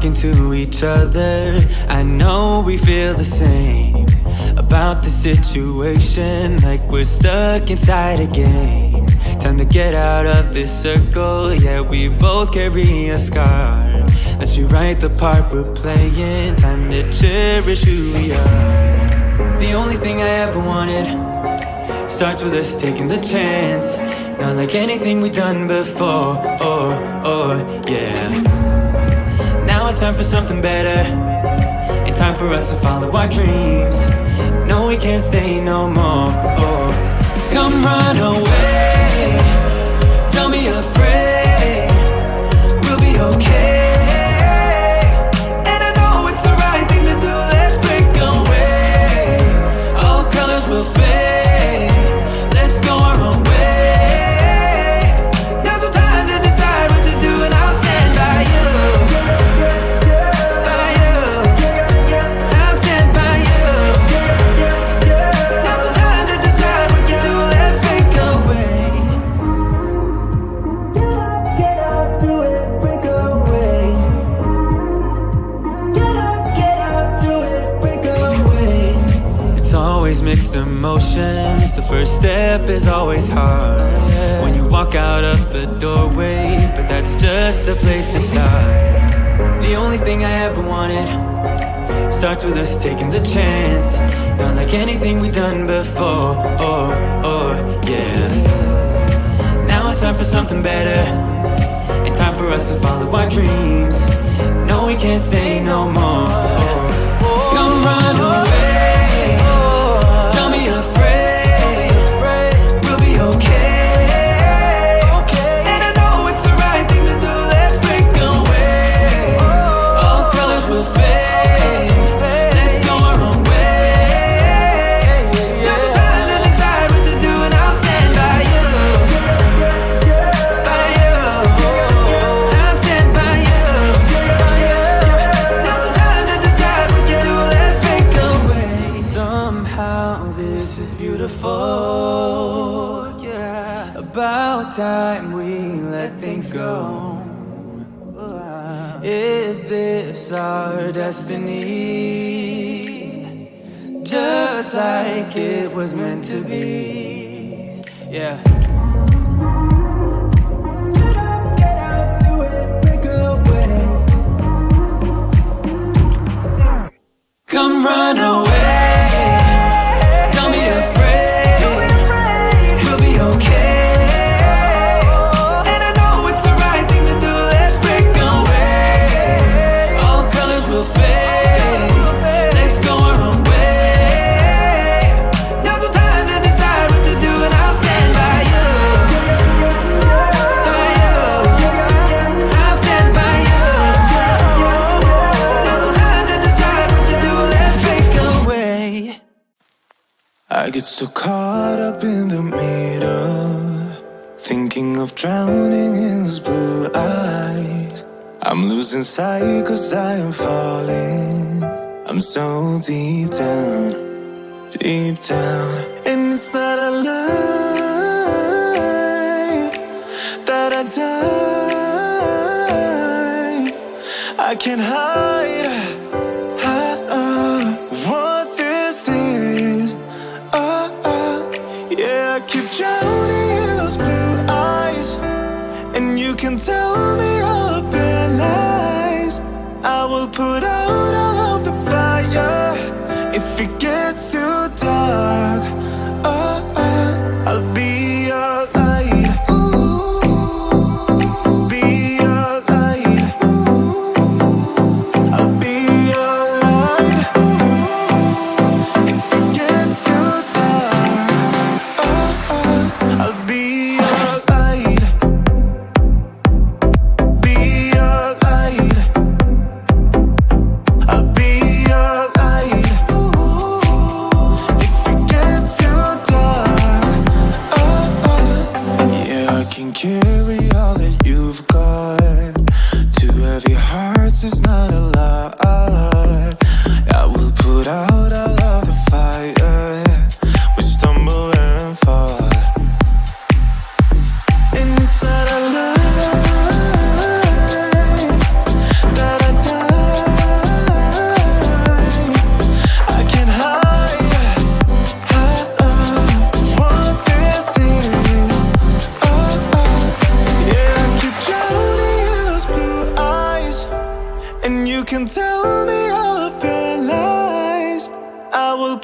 talking to each other. I know we feel the same about the situation, like we're stuck inside a game. Time to get out of this circle, yeah, we both carry a scar. Let's rewrite the part we're playing, time to cherish who we are. The only thing I ever wanted starts with us taking the chance. Not like anything we've done before, yeah. Now it's time for something better, and time for us to follow our dreams. No, we can't stay no more, Come run away, don't be afraid, we'll be okay. And I know it's the right thing to do, let's break away. All colors will fade, let's go our own way. Now's the time to decide what to do, and I'll stand by you. By you, I'll stand by you. Now's the time to decide what to do, let's break away. Get up, do it, break away. Get up, do it, break away. It's always mixed emotions. The first step is always hard when you walk out of the doorway, but that's just the place to start. The only thing I ever wanted starts with us taking the chance. Not like anything we've done before, yeah. Now it's time for something better, and time for us to follow our dreams. No, we can't stay no more. Come run away, don't be afraid, we'll be okay. And I know it's the right thing to do, let's break away. All colors will fade, let's go our own way. Now's the time to decide what to do, and I'll stand by you. By you, I'll stand by you. Now's the time to decide what to do, let's break away. Somehow this is beautiful, yeah. About time we let things go. Is this our destiny? Just like it was meant to be, yeah. Get out, do it, break away. Come run away, don't be afraid, we'll be okay. And I know it's the right thing to do, let's break away. All colors will fade, let's go our own way. Now's the time to decide what to do, and I'll stand by you. By you, I'll stand by you. Now's the time to decide what to do, let's break away. I get so caught up in the middle, thinking of drowning in those blue eyes. I'm losing sight 'cause I am falling. I'm so deep down, and it's not a lie that I die. I can't hide what this is. Yeah, I keep drowning in those blue eyes, and you can tell me all of their lies. I will put out all of the fire if it gets too dark. I'll be your light. Be your light. I'll be your light. If it gets too dark, I'll be your light. Be your light. I'll be your light. If it gets too dark, yeah, I can carry all that you've got. Two heavy hearts is not a lot. I will put out all of the fire. We stumble and fall, and it's not a lie that I die.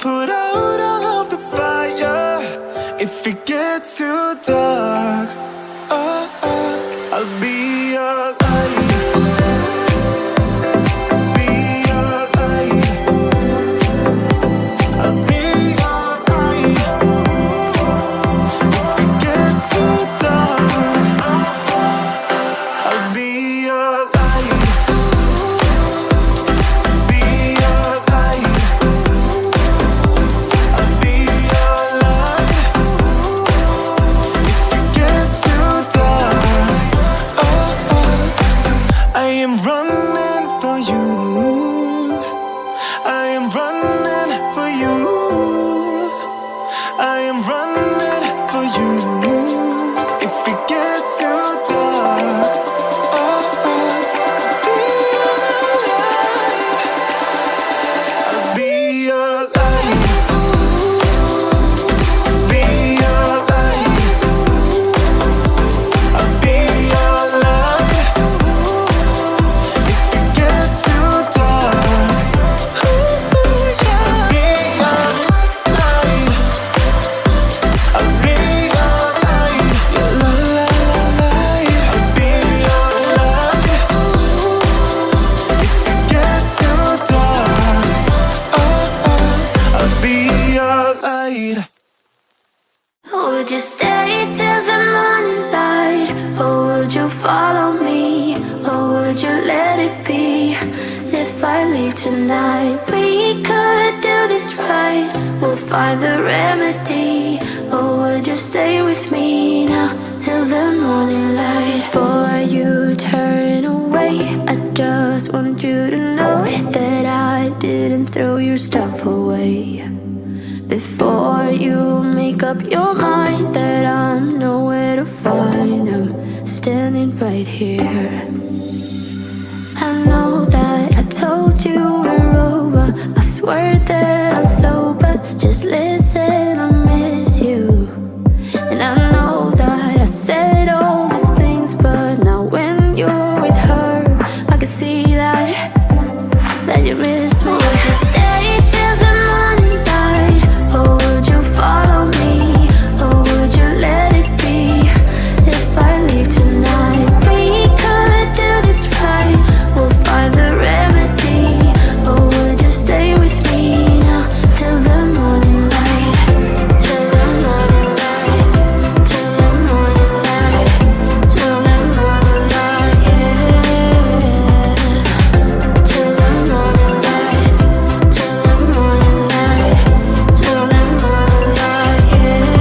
put out all of the fire. If it gets too dark, I'll be your light. Be your light. I'll be your light. If it gets too dark, I'll be your light. Be your light. I'll be your light. If it gets too dark, I am running for you. I am running for you. I am running for you. If it gets too dark, I'll be your light. Be your light. I'll be your light. If it gets too dark, I'll be your light. I'll be your light. Your light. I'll be your light. If it gets too dark, I'll be your light. Would you stay till the morning light? Or would you follow me? Or would you let it be? If I leave tonight, we could do this right. We'll find the remedy. Or would you stay with me now till the morning light? Before you turn away, I just want you to know that I didn't throw your stuff away. Before you make up your mind that I'm nowhere to find, I'm standing right here. I know that I told you we're over. I swear that I'm sober. Just listen, I miss you. And I know that I said all these things, but now when you're with her, I can see that you miss me. Would you stay till the morning light? Or would you follow me? Or would you let it be? If I leave tonight, we could do this right. We'll find the remedy. Or would you stay with me now till the morning light? Till the morning light. Till the morning light. Till the morning light, yeah. Till the morning light. Till the morning light. Till the morning light, yeah.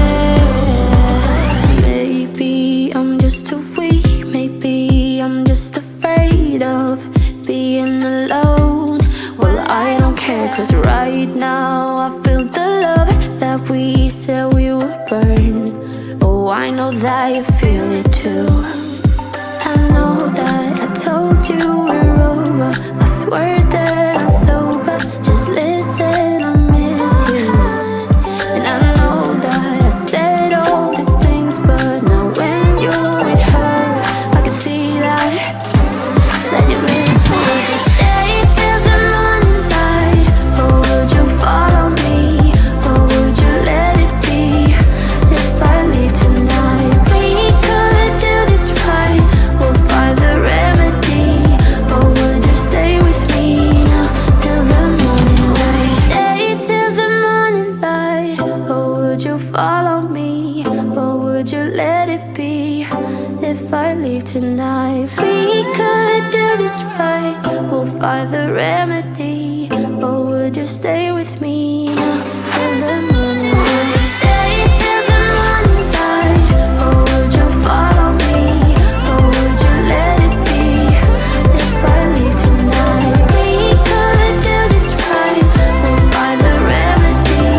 Maybe I'm just too weak. Maybe I'm just afraid of being alone. Well, I don't care, 'cause right now I feel the love that we said we would burn. Oh, I know that you feel it too. I know that I told you we're over. I swear that I'm sober. Just listen, I miss you. And I know that I said all these things, but now when you're with her, I can see that you miss me. Would you stay till the morning light? Or would you follow me? Or would you let it be? If I leave tonight, we could do this right. We'll find the remedy. Or would you stay with me now till the morning light? Stay till the morning light. Or would you follow me? Or would you let it be? If I leave tonight, we could do this right. We'll find the remedy. Or would you stay with me now till the morning light? Would you stay till the morning light? Or would you follow me? Or would you let it be? If I leave tonight, we could do this right. We'll find the remedy.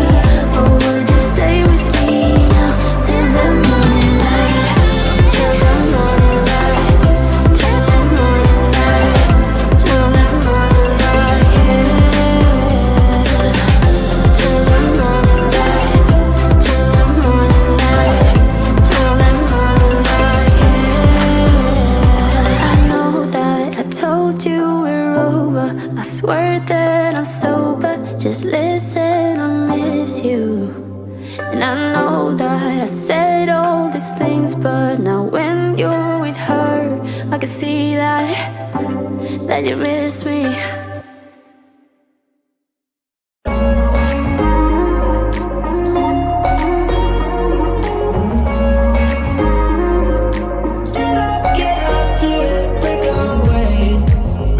Or would you stay with me now till the morning light? Till the morning light. Till the morning light. Till the morning light, yeah. miss you. And I know that I said all these things, but now when you're with her, I can see that you miss me.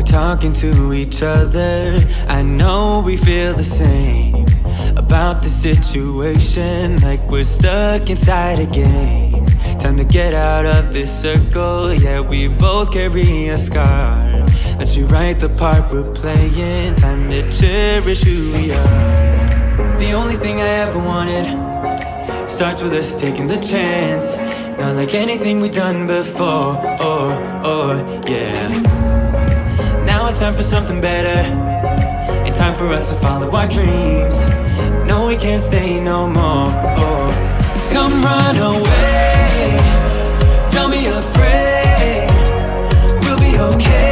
Talking to each other, I know we feel the same about the situation, like we're stuck inside a game. Time to get out of this circle, yeah, we both carry a scar. Let's rewrite the part we're playing, time to cherish who we are. The only thing I ever wanted starts with us taking the chance, not like anything we've done before, yeah. Now it's time for something better, and time for us to follow our dreams. No, we can't stay no more. Come run away, don't be afraid, we'll be okay.